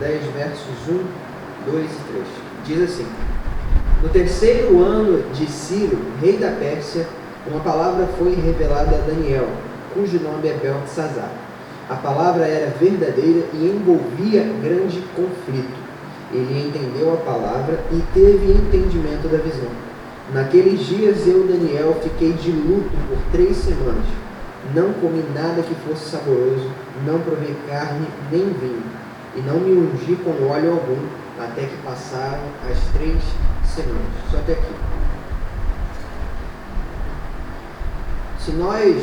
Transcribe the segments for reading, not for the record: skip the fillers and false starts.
10, versos 1, 2 e 3. Diz assim: No terceiro ano de Ciro, rei da Pérsia, uma palavra foi revelada a Daniel, cujo nome é Beltesazar. A palavra era verdadeira e envolvia grande conflito. Ele entendeu a palavra e teve entendimento da visão. Naqueles dias eu, Daniel, fiquei de luto por 3 semanas. Não comi nada que fosse saboroso, não provei carne nem vinho, e não me ungi com óleo algum, até que passaram as 3 semanas. Só até aqui. Se nós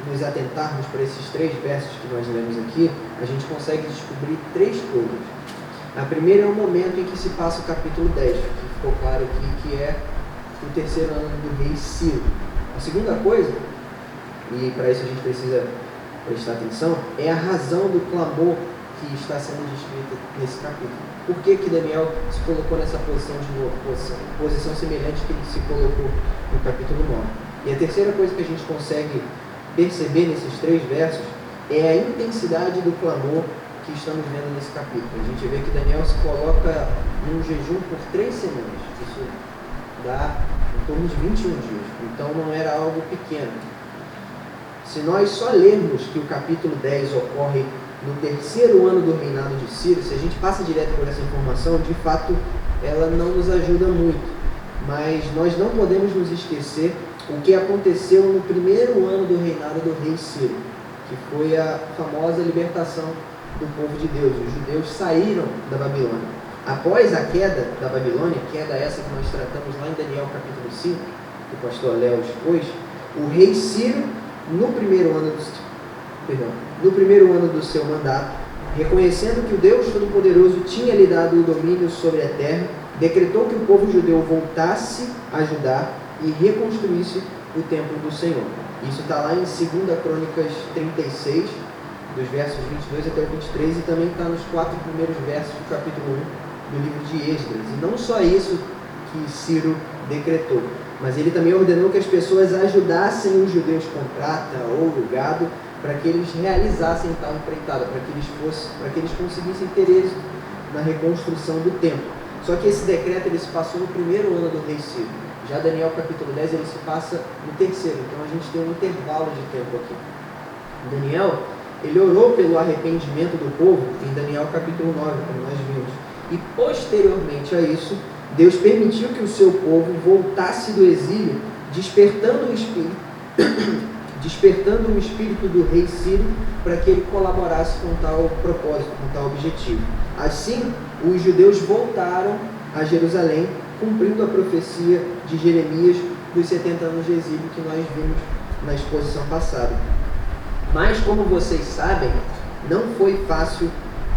nos atentarmos para esses 3 versos que nós lemos aqui, a gente consegue descobrir 3 coisas. A primeira é o momento em que se passa o capítulo 10, que ficou claro aqui que é o terceiro ano do rei Ciro. A segunda coisa, e para isso a gente precisa prestar atenção, é a razão do clamor que está sendo descrita nesse capítulo. Por que que Daniel se colocou nessa posição de novo, posição semelhante que ele se colocou no capítulo 9? E a terceira coisa que a gente consegue perceber nesses 3 versos é a intensidade do clamor que estamos vendo nesse capítulo. A gente vê que Daniel se coloca num jejum por 3 semanas. Isso dá em torno de 21 dias. Então não era algo pequeno. Se nós só lermos que o capítulo 10 ocorre no terceiro ano do reinado de Ciro, se a gente passa direto por essa informação, de fato ela não nos ajuda muito. Mas nós não podemos nos esquecer o que aconteceu no primeiro ano do reinado do rei Ciro, que foi a famosa libertação do povo de Deus. Os judeus saíram da Babilônia. Após a queda da Babilônia, queda essa que nós tratamos lá em Daniel capítulo 5, que o pastor Léo expôs, o rei Ciro, no primeiro ano do seu mandato, reconhecendo que o Deus Todo-Poderoso tinha lhe dado o domínio sobre a terra, decretou que o povo judeu voltasse a Judá e reconstruísse o templo do Senhor. Isso está lá em 2 Crônicas 36, dos versos 22 até o 23, e também está nos 4 primeiros versos do capítulo 1 do livro de Esdras. E não só isso que Ciro decretou, mas ele também ordenou que as pessoas ajudassem os judeus com prata, ouro, gado, para que eles realizassem tal empreitada, para que eles conseguissem ter êxito na reconstrução do templo. Só que esse decreto ele se passou no primeiro ano do rei Ciro. Já Daniel capítulo 10 ele se passa no terceiro, então a gente tem um intervalo de tempo aqui. Daniel, ele orou pelo arrependimento do povo em Daniel capítulo 9, como nós vimos. E posteriormente a isso, Deus permitiu que o seu povo voltasse do exílio, despertando o espírito do rei Ciro para que ele colaborasse com tal propósito, com tal objetivo. Assim, os judeus voltaram a Jerusalém, cumprindo a profecia de Jeremias dos 70 anos de exílio que nós vimos na exposição passada. Mas, como vocês sabem, não foi fácil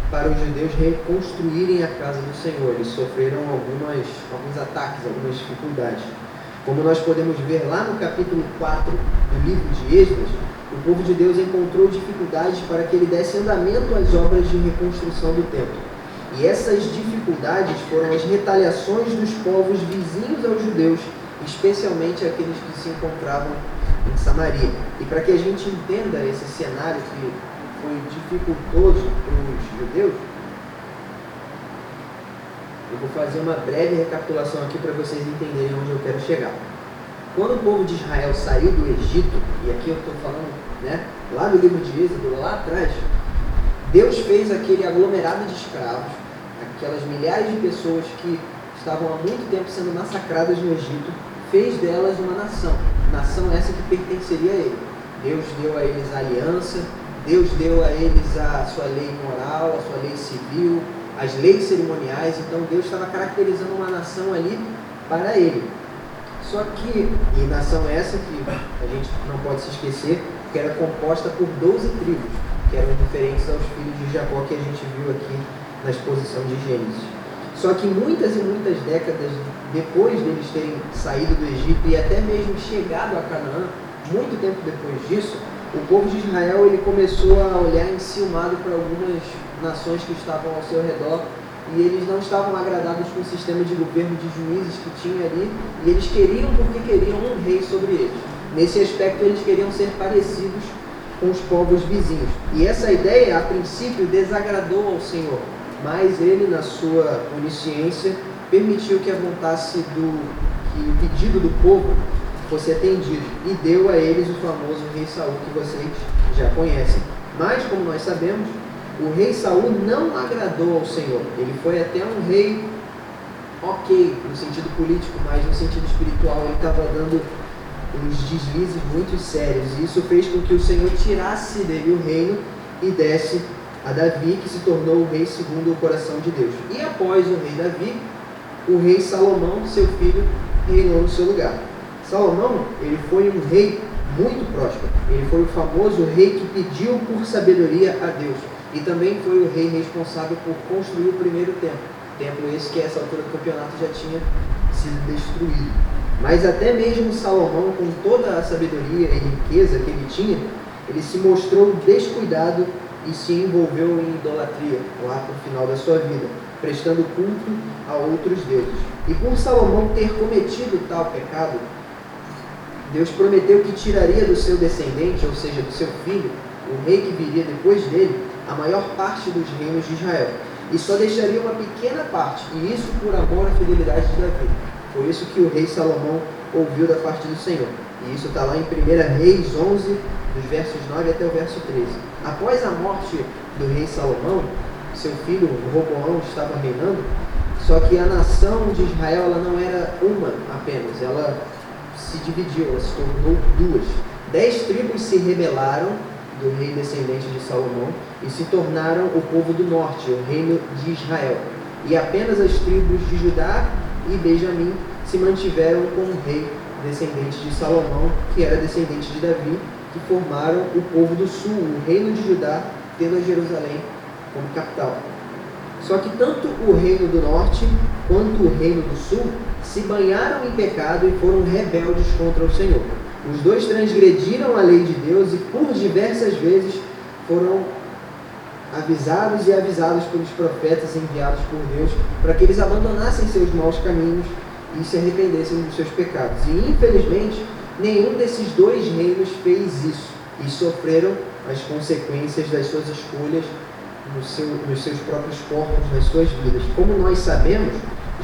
para os judeus reconstruírem a casa do Senhor. Eles sofreram alguns ataques, algumas dificuldades. Como nós podemos ver lá no capítulo 4 do livro de Esdras, o povo de Deus encontrou dificuldades para que ele desse andamento às obras de reconstrução do templo. E essas dificuldades foram as retaliações dos povos vizinhos aos judeus, especialmente aqueles que se encontravam em Samaria. E para que a gente entenda esse cenário que foi dificultoso para os judeus, eu vou fazer uma breve recapitulação aqui para vocês entenderem onde eu quero chegar. Quando o povo de Israel saiu do Egito, e aqui eu estou falando lá do livro de Êxodo, lá atrás, Deus fez aquele aglomerado de escravos, aquelas milhares de pessoas que estavam há muito tempo sendo massacradas no Egito, fez delas uma nação essa que pertenceria a ele. Deus deu a eles a aliança, Deus deu a eles a sua lei moral, a sua lei civil, as leis cerimoniais. Então Deus estava caracterizando uma nação ali para ele. Só que, e nação essa que a gente não pode se esquecer, que era composta por 12 tribos, que eram diferentes aos filhos de Jacó que a gente viu aqui na exposição de Gênesis. Só que muitas e muitas décadas depois deles terem saído do Egito e até mesmo chegado a Canaã, muito tempo depois disso, o povo de Israel ele começou a olhar enciumado para algumas nações que estavam ao seu redor, e eles não estavam agradados com o sistema de governo de juízes que tinha ali, e eles queriam porque queriam um rei sobre eles. Nesse aspecto eles queriam ser parecidos com os povos vizinhos. E essa ideia, a princípio, desagradou ao Senhor. mas ele, na sua onisciência, permitiu que que o pedido do povo fosse atendido e deu a eles o famoso rei Saul que vocês já conhecem. Mas, como nós sabemos, o rei Saul não agradou ao Senhor. Ele foi até um rei ok, no sentido político, mas no sentido espiritual ele estava dando uns deslizes muito sérios. E isso fez com que o Senhor tirasse dele o reino e desse a Davi, que se tornou o rei segundo o coração de Deus. E após o rei Davi, o rei Salomão, seu filho, reinou no seu lugar. Salomão, ele foi um rei muito próspero. Ele foi o famoso rei que pediu por sabedoria a Deus. E também foi o rei responsável por construir o primeiro templo. Templo esse que a essa altura do campeonato já tinha sido destruído. Mas até mesmo Salomão, com toda a sabedoria e riqueza que ele tinha, ele se mostrou descuidado e se envolveu em idolatria lá no final da sua vida, prestando culto a outros deuses. E por Salomão ter cometido tal pecado, Deus prometeu que tiraria do seu descendente, ou seja, do seu filho, o rei que viria depois dele, a maior parte dos reinos de Israel. E só deixaria uma pequena parte, e isso por amor à fidelidade de Davi. Foi isso que o rei Salomão ouviu da parte do Senhor. E isso está lá em 1 Reis 11, dos versos 9 até o verso 13. Após a morte do rei Salomão, seu filho Roboão estava reinando, só que a nação de Israel ela não era uma apenas, ela se dividiu, ela se tornou duas. 10 tribos se rebelaram do rei descendente de Salomão e se tornaram o povo do norte, o reino de Israel. E apenas as tribos de Judá e Benjamim se mantiveram com o rei descendente de Salomão, que era descendente de Davi, que formaram o povo do sul, o reino de Judá, tendo a Jerusalém como capital. Só que tanto o reino do norte quanto o reino do sul se banharam em pecado e foram rebeldes contra o Senhor. Os dois transgrediram a lei de Deus e por diversas vezes foram avisados pelos profetas enviados por Deus para que eles abandonassem seus maus caminhos e se arrependessem dos seus pecados. E infelizmente nenhum desses dois reinos fez isso e sofreram as consequências das suas escolhas nos seus próprios corpos, nas suas vidas. Como nós sabemos,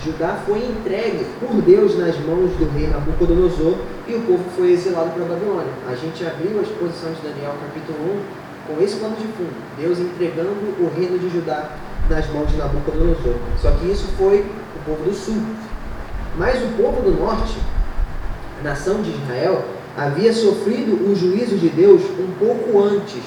Judá foi entregue por Deus nas mãos do rei Nabucodonosor e o povo foi exilado para a Babilônia. A gente abriu a exposição de Daniel capítulo 1 com esse plano de fundo, Deus entregando o reino de Judá nas mãos de Nabucodonosor. Só que isso foi o povo do sul. Mas o povo do norte, a nação de Israel, havia sofrido o juízo de Deus um pouco antes,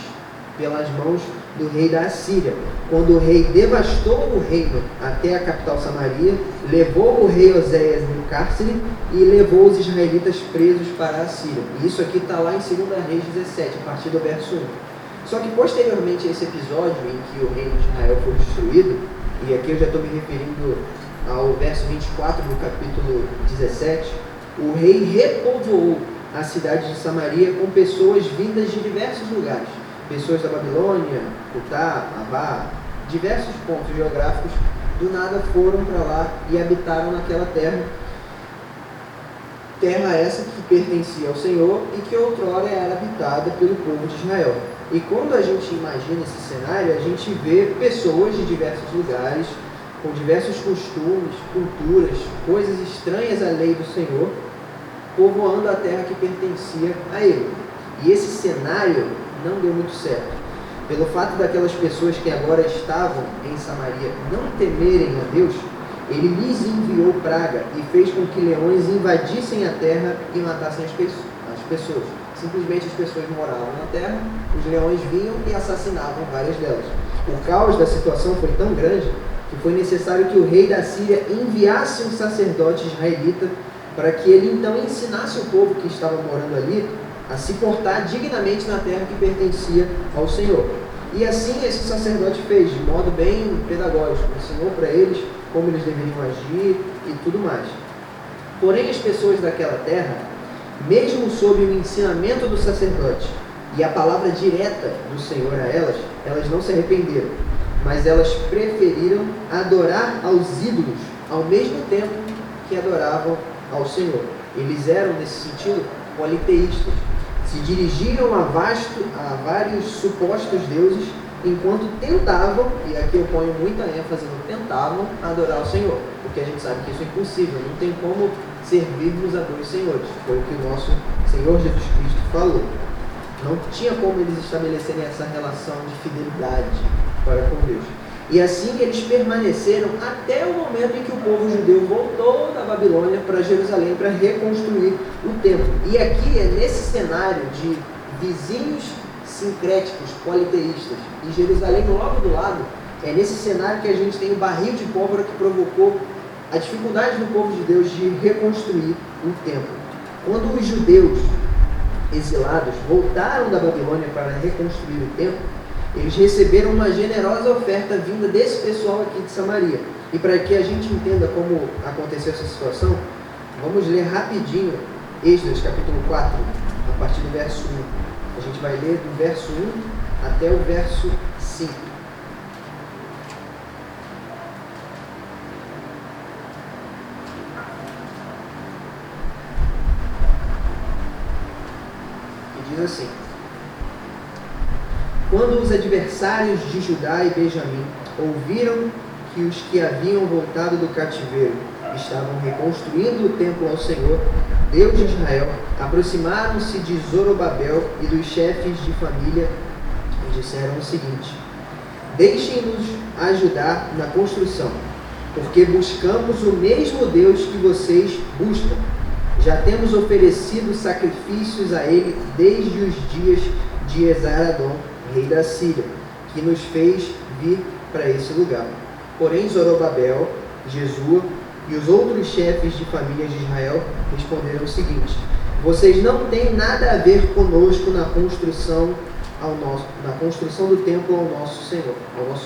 pelas mãos do rei da Assíria, quando o rei devastou o reino até a capital Samaria, levou o rei Oséias no cárcere e levou os israelitas presos para a Assíria. E isso aqui está lá em 2 Reis 17, a partir do verso 1. Só que posteriormente a esse episódio em que o reino de Israel foi destruído, e aqui eu já estou me referindo ao verso 24 do capítulo 17, o rei repovoou a cidade de Samaria com pessoas vindas de diversos lugares. Pessoas da Babilônia, Cutá, Abá, diversos pontos geográficos, do nada foram para lá e habitaram naquela terra. Terra essa que pertencia ao Senhor e que outrora era habitada pelo povo de Israel. E quando a gente imagina esse cenário, a gente vê pessoas de diversos lugares, com diversos costumes, culturas, coisas estranhas à lei do Senhor, povoando a terra que pertencia a ele. E esse cenário não deu muito certo. Pelo fato daquelas pessoas que agora estavam em Samaria não temerem a Deus, ele lhes enviou praga e fez com que leões invadissem a terra e matassem as pessoas. Simplesmente as pessoas moravam na terra, os leões vinham e assassinavam várias delas. O caos da situação foi tão grande que foi necessário que o rei da Síria enviasse um sacerdote israelita para que ele então ensinasse o povo que estava morando ali a se portar dignamente na terra que pertencia ao Senhor. E assim esse sacerdote fez, de modo bem pedagógico, ensinou para eles como eles deveriam agir e tudo mais. Porém, as pessoas daquela terra, mesmo sob o ensinamento do sacerdote e a palavra direta do Senhor a elas, elas não se arrependeram, mas elas preferiram adorar aos ídolos ao mesmo tempo que adoravam ao Senhor. Eles eram, nesse sentido, politeístas. Se dirigiram a vários supostos deuses enquanto tentavam, e aqui eu ponho muita ênfase no tentavam, adorar o Senhor, porque a gente sabe que isso é impossível, não tem como servirmos a dois senhores, foi o que o nosso Senhor Jesus Cristo falou. Não tinha como eles estabelecerem essa relação de fidelidade para com Deus. E assim eles permaneceram até o momento em que o povo judeu voltou da Babilônia para Jerusalém para reconstruir o templo. E aqui é nesse cenário de vizinhos sincréticos, politeístas, e Jerusalém logo do lado, é nesse cenário que a gente tem o barril de pólvora que provocou a dificuldade do povo de Deus de reconstruir o templo. Quando os judeus exilados voltaram da Babilônia para reconstruir o templo, eles receberam uma generosa oferta vinda desse pessoal aqui de Samaria. E para que a gente entenda como aconteceu essa situação, vamos ler rapidinho Êxodo capítulo 4, a partir do verso 1. A gente vai ler do verso 1 até o verso 5. E diz assim: Quando os adversários de Judá e Benjamim ouviram que os que haviam voltado do cativeiro estavam reconstruindo o templo ao Senhor, Deus de Israel, aproximaram-se de Zorobabel e dos chefes de família e disseram o seguinte: Deixem-nos ajudar na construção, porque buscamos o mesmo Deus que vocês buscam. Já temos oferecido sacrifícios a ele desde os dias de Esar-Adom, rei da Síria, que nos fez vir para esse lugar. Porém Zorobabel, Jesua e os outros chefes de família de Israel responderam o seguinte: Vocês não têm nada a ver conosco na construção do templo ao nosso Senhor, ao nosso